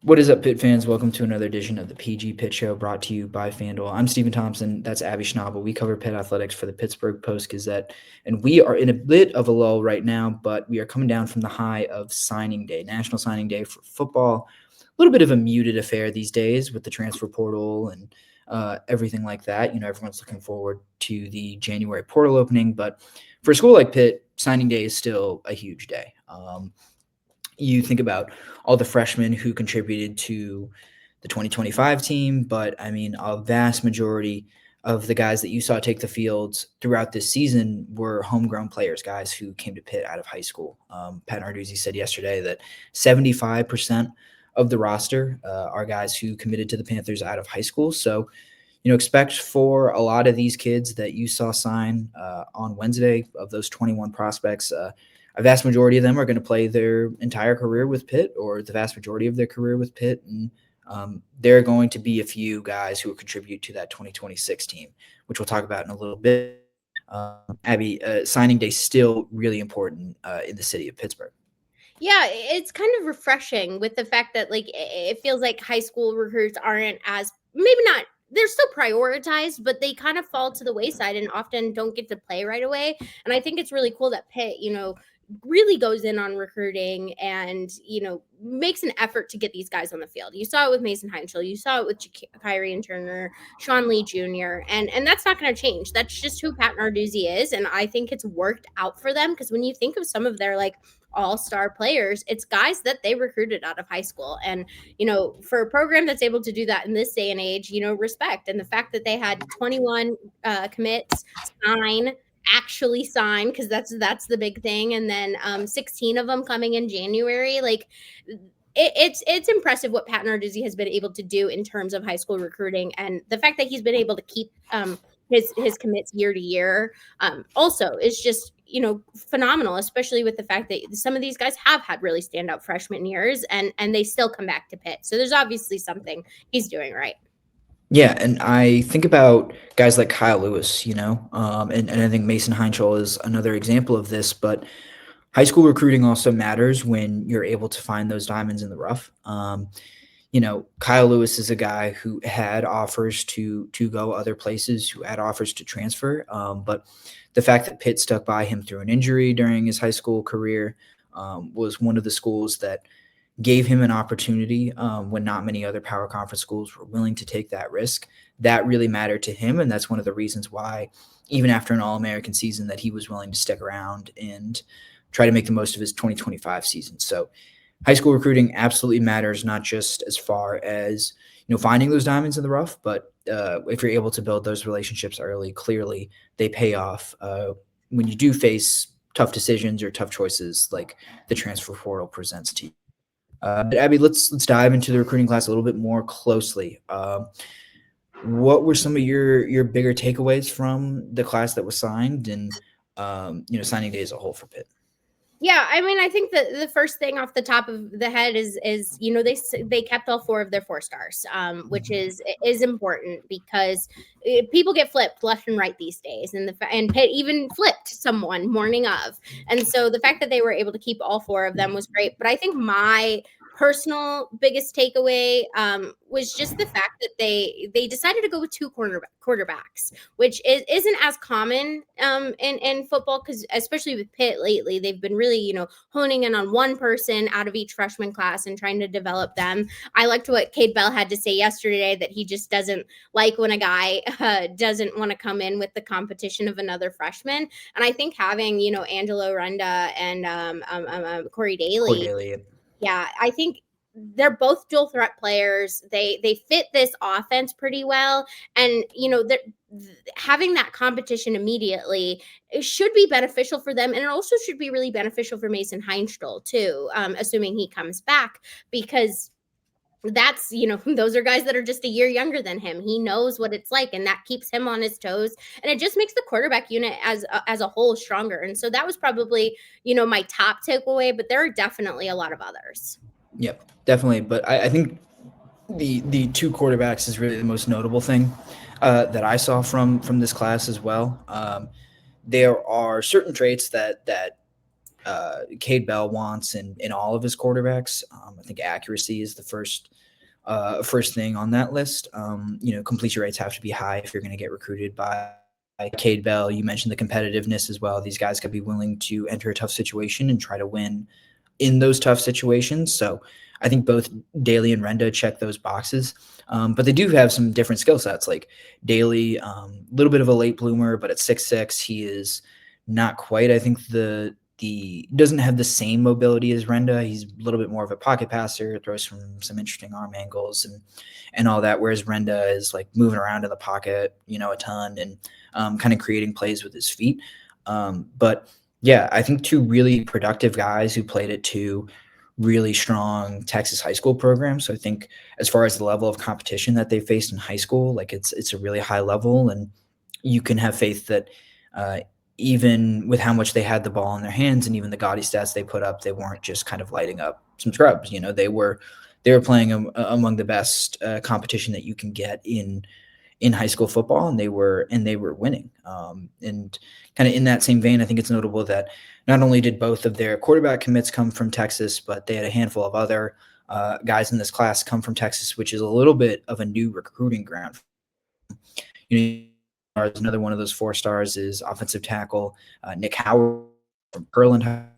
What is up, Pitt fans? Welcome to another edition of the PG Pitt Show brought to you by FanDuel. I'm Stephen Thompson. That's Abby Schnable. We cover Pitt athletics for the Pittsburgh Post-Gazette, and we are in a bit of a lull right now, but we are coming down from the high of signing day, National Signing Day for football. A little bit of a muted affair these days with the transfer portal and everything like that. Everyone's looking forward to the January portal opening, but for a school like Pitt, signing day is still a huge day. You think about all the freshmen who contributed to the 2025 team, but I mean, a vast majority of the guys that you saw take the fields throughout this season were homegrown players, guys who came to Pitt out of high school. Pat Narduzzi said yesterday that 75% of the roster are guys who committed to the Panthers out of high school. So, expect for a lot of these kids that you saw sign on Wednesday, of those 21 prospects, a vast majority of them are going to play their entire career with Pitt, or the vast majority of their career with Pitt. And there are going to be a few guys who will contribute to that 2026 team, which we'll talk about in a little bit. Abby, signing day still really important in the city of Pittsburgh. Yeah, it's kind of refreshing with the fact that it feels like high school recruits aren't as, maybe not, they're still prioritized, but they kind of fall to the wayside and often don't get to play right away. And I think it's really cool that Pitt, really goes in on recruiting and, makes an effort to get these guys on the field. You saw it with Mason Heintschel. You saw it with Kyrie and Turner, Shawn Jr. And that's not going to change. That's just who Pat Narduzzi is. And I think it's worked out for them because when you think of some of their all-star players, it's guys that they recruited out of high school. And for a program that's able to do that in this day and age, respect. And the fact that they had 21 commits actually sign, because that's the big thing, and then 16 of them coming in January. It's impressive what Pat Narduzzi has been able to do in terms of high school recruiting, and the fact that he's been able to keep his commits year to year also is just phenomenal, especially with the fact that some of these guys have had really standout freshman years and they still come back to Pitt. So there's obviously something he's doing right. Yeah, and I think about guys like Kyle Lewis, and I think Mason Heintschel is another example of this, but high school recruiting also matters when you're able to find those diamonds in the rough. Kyle Lewis is a guy who had offers to go other places, who had offers to transfer, but the fact that Pitt stuck by him through an injury during his high school career was one of the schools that gave him an opportunity when not many other power conference schools were willing to take that risk. That really mattered to him, and that's one of the reasons why, even after an All-American season, that he was willing to stick around and try to make the most of his 2025 season. So high school recruiting absolutely matters, not just as far as finding those diamonds in the rough, but if you're able to build those relationships early, clearly they pay off when you do face tough decisions or tough choices like the transfer portal presents to you. But Abby, let's dive into the recruiting class a little bit more closely. What were some of your bigger takeaways from the class that was signed, and signing day as a whole for Pitt? Yeah, I mean, I think that the first thing off the top of the head is they kept all four of their 4-stars, which is important because people get flipped left and right these days, and Pitt even flipped someone morning of, and so the fact that they were able to keep all four of them was great. But I think my personal biggest takeaway was just the fact that they decided to go with two quarterbacks, which isn't as common in football, because especially with Pitt lately, they've been really honing in on one person out of each freshman class and trying to develop them. I liked what Cade Bell had to say yesterday, that he just doesn't like when a guy doesn't want to come in with the competition of another freshman. And I think having Angelo, Renda, and Corey Dailey. Yeah, I think they're both dual threat players. They fit this offense pretty well, and having that competition immediately, it should be beneficial for them, and it also should be really beneficial for Mason Heintschel too, assuming he comes back, because that's those are guys that are just a year younger than him. He knows what it's like, and that keeps him on his toes, and it just makes the quarterback unit as a whole stronger. And so that was probably my top takeaway, but there are definitely a lot of others. Yep, definitely. But I think the two quarterbacks is really the most notable thing that I saw from this class as well. There are certain traits that Cade Bell wants in all of his quarterbacks. I think accuracy is the first thing on that list. Completion rates have to be high if you're going to get recruited by Cade Bell. You mentioned the competitiveness as well. These guys could be willing to enter a tough situation and try to win in those tough situations. So I think both Dailey and Renda check those boxes. But they do have some different skill sets. Like Dailey, a little bit of a late bloomer, but at 6'6", he is not quite, I think, the doesn't have the same mobility as Renda. He's a little bit more of a pocket passer, throws from some interesting arm angles and all that. Whereas Renda is like moving around in the pocket, a ton and kind of creating plays with his feet. But yeah, I think two really productive guys who played at two really strong Texas high school programs. So I think as far as the level of competition that they faced in high school, like it's a really high level, and you can have faith that even with how much they had the ball in their hands and even the gaudy stats they put up, they weren't just kind of lighting up some scrubs. They were playing among the best competition that you can get in high school football, and they were winning. And kind of in that same vein, I think it's notable that not only did both of their quarterback commits come from Texas, but they had a handful of other guys in this class come from Texas, which is a little bit of a new recruiting ground. Another one of those 4 stars is offensive tackle Nick Howard from Pearland.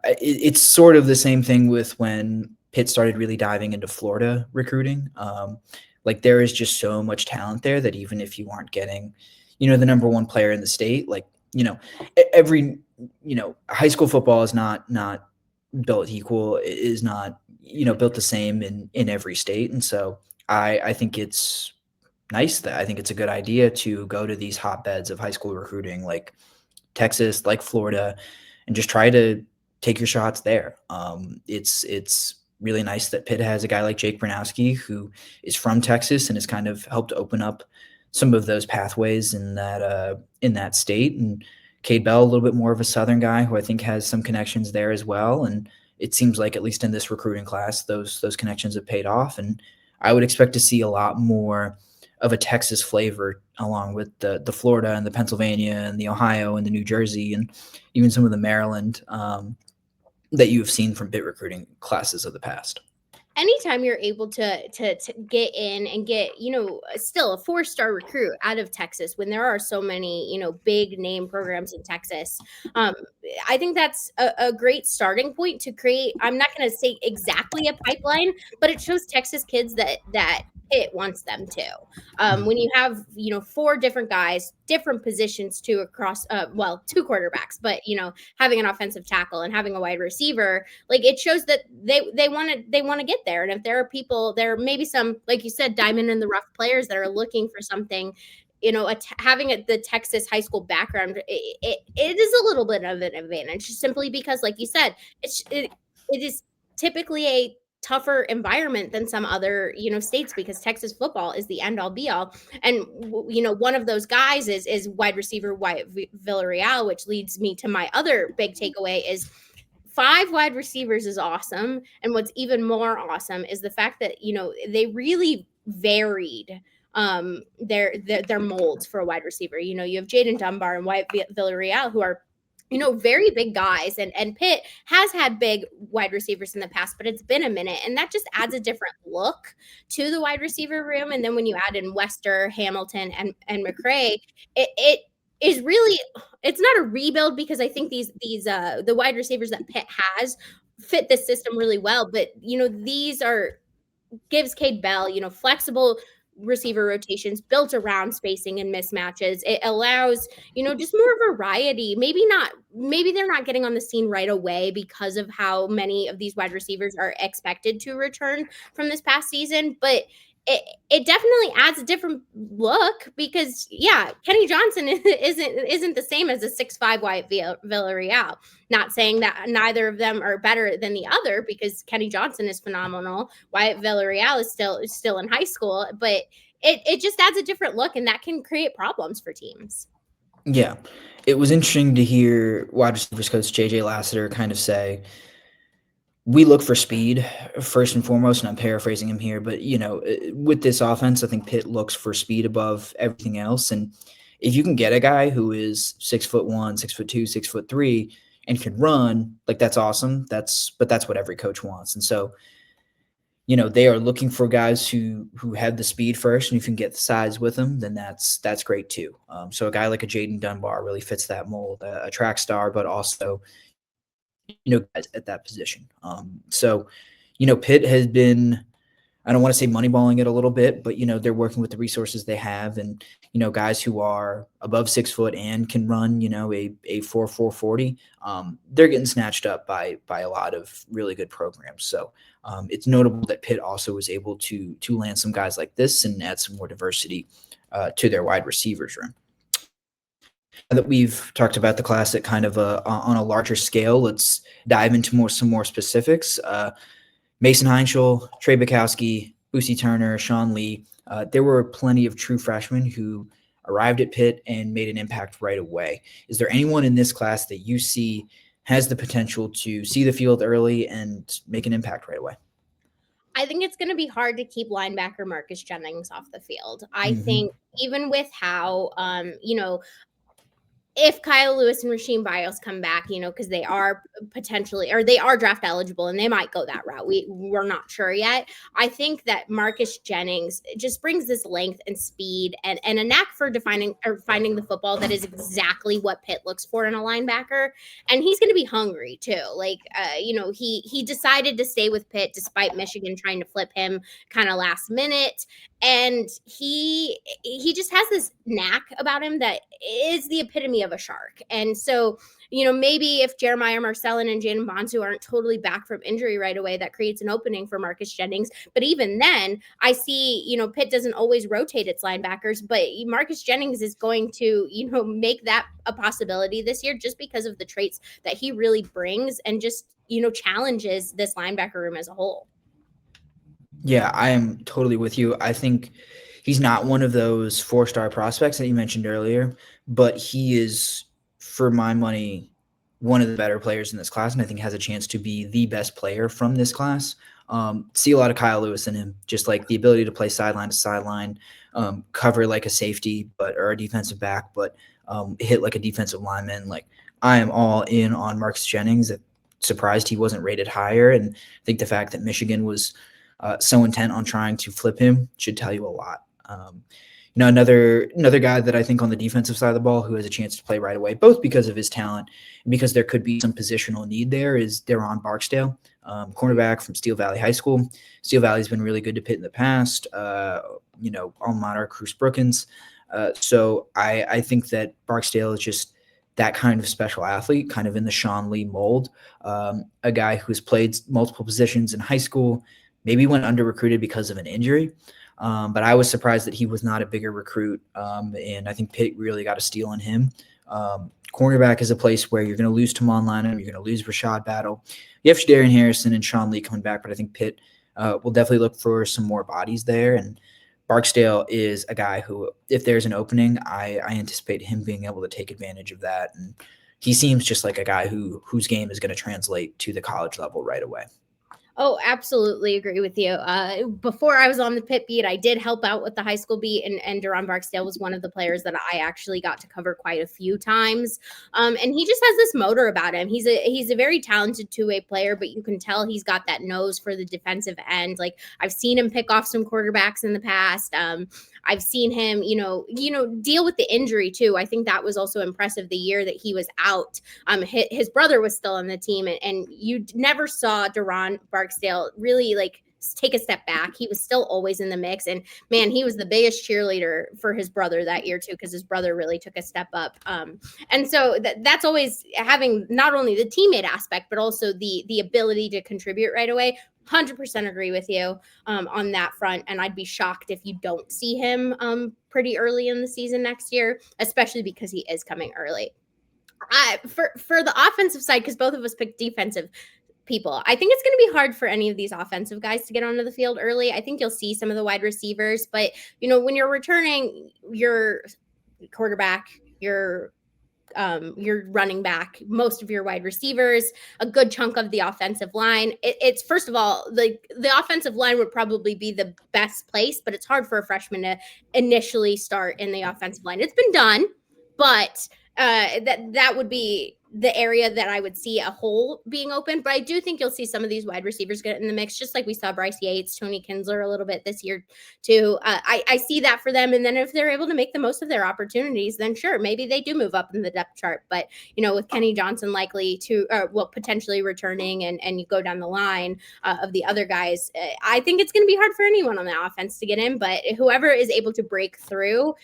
It's sort of the same thing with when Pitt started really diving into Florida recruiting. Like there is just so much talent there that even if you aren't getting, the number one player in the state, like, every, high school football is not built equal, is not, built the same in every state. And so I think it's nice that I think it's a good idea to go to these hotbeds of high school recruiting like Texas, like Florida, and just try to take your shots there. It's really nice that Pitt has a guy like Jake Bernowski who is from Texas and has kind of helped open up some of those pathways in that state. And Cade Bell, a little bit more of a Southern guy who I think has some connections there as well. And it seems like at least in this recruiting class, those connections have paid off. And I would expect to see a lot more of a Texas flavor along with the Florida and the Pennsylvania and the Ohio and the New Jersey and even some of the Maryland that you have seen from Pitt recruiting classes of the past. Anytime you're able to get in and get, still a 4-star recruit out of Texas when there are so many, big name programs in Texas, I think that's a great starting point to create. I'm not going to say exactly a pipeline, but it shows Texas kids that Pitt wants them to. When you have, 4 different guys, different positions too across, 2 quarterbacks, but, having an offensive tackle and having a wide receiver, like it shows that they want to get there. And if there are people, there may be some, like you said, diamond in the rough players that are looking for something, having the Texas high school background, it is a little bit of an advantage simply because, like you said, it is typically a tougher environment than some other, states because Texas football is the end all be all. And, one of those guys is wide receiver Wyatt Villarreal, which leads me to my other big takeaway is 5 wide receivers is awesome. And what's even more awesome is the fact that, they really varied their molds for a wide receiver. You have Jaden Dunbar and Wyatt Villarreal, who are very big guys, and Pitt has had big wide receivers in the past, but it's been a minute, and that just adds a different look to the wide receiver room. And then when you add in Wester, Hamilton, and McCray, it is really, it's not a rebuild because I think these the wide receivers that Pitt has fit this system really well, but these gives Cade Bell, flexible receiver rotations built around spacing and mismatches. It allows, just more variety. Maybe they're not getting on the scene right away because of how many of these wide receivers are expected to return from this past season, but it definitely adds a different look because Kenny Johnson isn't the same as a 6'5" Wyatt Villarreal. Not saying that neither of them are better than the other because Kenny Johnson is phenomenal. Wyatt Villarreal is still in high school, but it just adds a different look, and that can create problems for teams. Yeah, it was interesting to hear wide receivers coach JJ Lassiter kind of say, we look for speed first and foremost, and I'm paraphrasing him here, but with this offense, I think Pitt looks for speed above everything else. And if you can get a guy who is 6'1", 6'2", 6'3", and can run, like that's awesome. But that's what every coach wants. And so, they are looking for guys who have the speed first, and if you can get the size with them, then that's great too. So a guy like a Jaden Dunbar really fits that mold, a track star, but also guys at that position. So Pitt has been, I don't want to say moneyballing it a little bit, but they're working with the resources they have, and guys who are above 6 foot and can run a 4.40, they're getting snatched up by a lot of really good programs. So it's notable that Pitt also was able to land some guys like this and add some more diversity to their wide receivers room. Now that we've talked about the class at kind of on a larger scale, let's dive into some more specifics. Mason Heintschel, Trey Bukowski, Boosie Turner, Shawn Lee. There were plenty of true freshmen who arrived at Pitt and made an impact right away. Is there anyone in this class that you see has the potential to see the field early and make an impact right away? I think it's going to be hard to keep linebacker Marcus Jennings off the field. I Mm-hmm. think even with how, if Kyle Lewis and Rasheem Biles come back, because they are potentially, or they are draft eligible and they might go that route. We're not sure yet. I think that Marcus Jennings just brings this length and speed and a knack for defining or finding the football that is exactly what Pitt looks for in a linebacker. And he's going to be hungry too. Like, he decided to stay with Pitt despite Michigan trying to flip him kind of last minute. And he just has this knack about him that is the epitome of a shark. And so, maybe if Jeremiah Marcellin and Jaden Bonsu aren't totally back from injury right away, that creates an opening for Marcus Jennings. But even then, I see, Pitt doesn't always rotate its linebackers, but Marcus Jennings is going to, make that a possibility this year just because of the traits that he really brings and just, challenges this linebacker room as a whole. Yeah, I am totally with you. I think he's not one of those 4-star prospects that you mentioned earlier, but he is, for my money, one of the better players in this class, and I think has a chance to be the best player from this class. See a lot of Kyle Lewis in him, just like the ability to play sideline to sideline, cover like a safety or a defensive back, but hit like a defensive lineman. Like, I am all in on Marcus Jennings. Surprised he wasn't rated higher, and I think the fact that Michigan was so intent on trying to flip him should tell you a lot. Another guy that I think on the defensive side of the ball who has a chance to play right away, both because of his talent and because there could be some positional need there, is Daron Barksdale, cornerback from Steel Valley High School. Steel Valley's been really good to Pitt in the past. Alma mater, Cruz Brookins. So I think that Barksdale is just that kind of special athlete, kind of in the Shawn Lee mold. A guy who's played multiple positions in high school, maybe went under-recruited because of an injury. But I was surprised that he was not a bigger recruit. And I think Pitt really got a steal on him. Cornerback is a place where you're going to lose Tamon Lanham. You're going to lose Rashad Battle. You have Shadarian Harrison and Shawn Lee coming back, but I think Pitt will definitely look for some more bodies there. And Barksdale is a guy who, if there's an opening, I anticipate him being able to take advantage of that. And he seems just like a guy whose game is going to translate to the college level right away. Oh, absolutely agree with you. Before I was on the Pitt beat, I did help out with the high school beat, and Daron Barksdale was one of the players that I actually got to cover quite a few times. And he just has this motor about him. He's a very talented two-way player, but you can tell he's got that nose for the defensive end. Like, I've seen him pick off some quarterbacks in the past. I've seen him, deal with the injury too. I think that was also impressive the year that he was out. His brother was still on the team, and you never saw Daron Barksdale really take a step back. He was still always in the mix, and man, he was the biggest cheerleader for his brother that year too, because his brother really took a step up. And so that's always having not only the teammate aspect, but also the ability to contribute right away. 100% agree with you on that front, and I'd be shocked if you don't see him pretty early in the season next year, especially because he is coming early. For the offensive side, because both of us picked defensive people, I think it's going to be hard for any of these offensive guys to get onto the field early. I think you'll see some of the wide receivers, but when you're returning your quarterback, your your running back, most of your wide receivers, a good chunk of the offensive line. It's first of all, the offensive line would probably be the best place, but it's hard for a freshman to initially start in the offensive line. It's been done, but that would be the area that I would see a hole being open. But I do think you'll see some of these wide receivers get in the mix, just like we saw Bryce Yates, Tony Kinsler a little bit this year too. I see that for them. And then if they're able to make the most of their opportunities, then sure, maybe they do move up in the depth chart. But, with Kenny Johnson likely to, potentially returning and you go down the line of the other guys, I think it's going to be hard for anyone on the offense to get in. But whoever is able to break through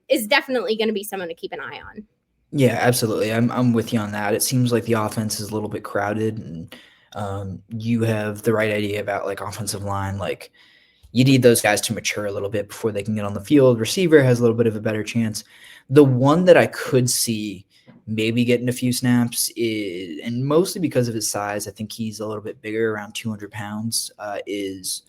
is definitely going to be someone to keep an eye on. Yeah, absolutely. I'm with you on that. It seems like the offense is a little bit crowded, and you have the right idea about like offensive line. Like you need those guys to mature a little bit before they can get on the field. Receiver has a little bit of a better chance. The one that I could see maybe getting a few snaps is, and mostly because of his size, I think he's a little bit bigger, around 200 pounds, is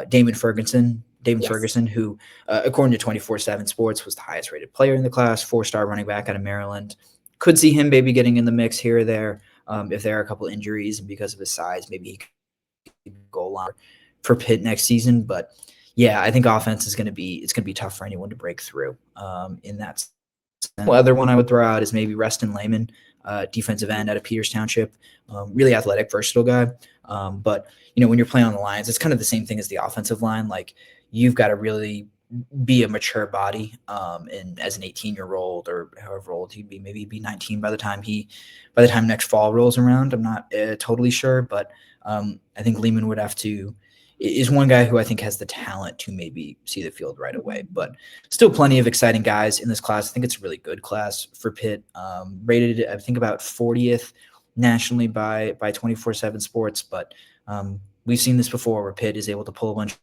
Damon Ferguson. David Ferguson, who, according to 24/7 Sports, was the highest rated player in the class, 4-star running back out of Maryland. Could see him maybe getting in the mix here or there if there are a couple injuries, and because of his size, maybe he could go line for Pitt next season. But yeah, I think offense is going to be tough for anyone to break through in that sense. The other one I would throw out is maybe Reston Lehman, defensive end out of Peters Township, really athletic, versatile guy. But when you're playing on the lines, it's kind of the same thing as the offensive line. Like you've got to really be a mature body. And as an 18-year-old or however old he'd be, maybe he'd be 19 by the time next fall rolls around. I'm not totally sure, but I think Lehman is one guy who I think has the talent to maybe see the field right away. But still plenty of exciting guys in this class. I think it's a really good class for Pitt. Rated, I think, about 40th nationally by 24/7 Sports. But we've seen this before where Pitt is able to pull a bunch of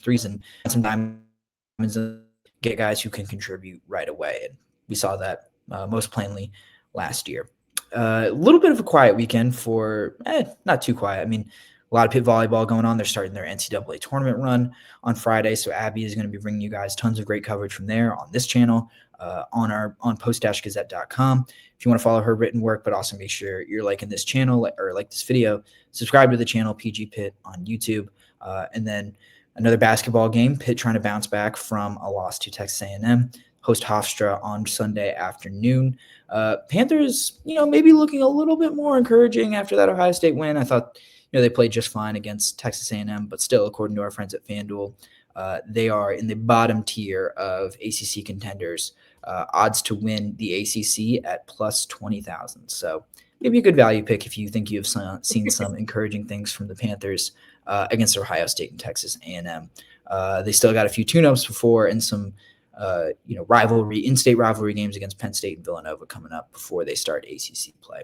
threes and some diamonds and get guys who can contribute right away. And we saw that most plainly last year. A little bit of a quiet weekend for not too quiet. I mean, a lot of Pitt volleyball going on. They're starting their NCAA tournament run on Friday. So Abby is going to be bringing you guys tons of great coverage from there on this channel, on post-gazette.com. If you want to follow her written work, but also make sure you're liking this channel or like this video, subscribe to the channel PG Pitt on YouTube. And then another basketball game, Pitt trying to bounce back from a loss to Texas A&M. Host Hofstra on Sunday afternoon. Panthers, maybe looking a little bit more encouraging after that Ohio State win. I thought, they played just fine against Texas A&M, but still, according to our friends at FanDuel, they are in the bottom tier of ACC contenders. Odds to win the ACC at plus 20,000. So maybe a good value pick if you think you have seen some encouraging things from the Panthers against Ohio State and Texas A&M. They still got a few tune-ups before and some in-state rivalry games against Penn State and Villanova coming up before they start ACC play.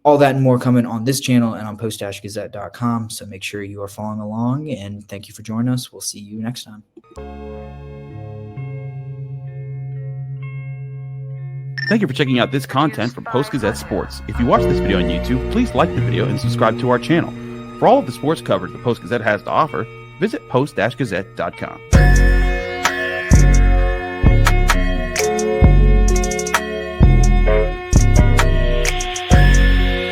All that and more coming on this channel and on post-gazette.com. So make sure you are following along, and thank you for joining us. We'll see you next time. Thank you for checking out this content from Post-Gazette Sports. If you watch this video on YouTube, please like the video and subscribe to our channel. For all of the sports coverage the Post-Gazette has to offer, visit post-gazette.com.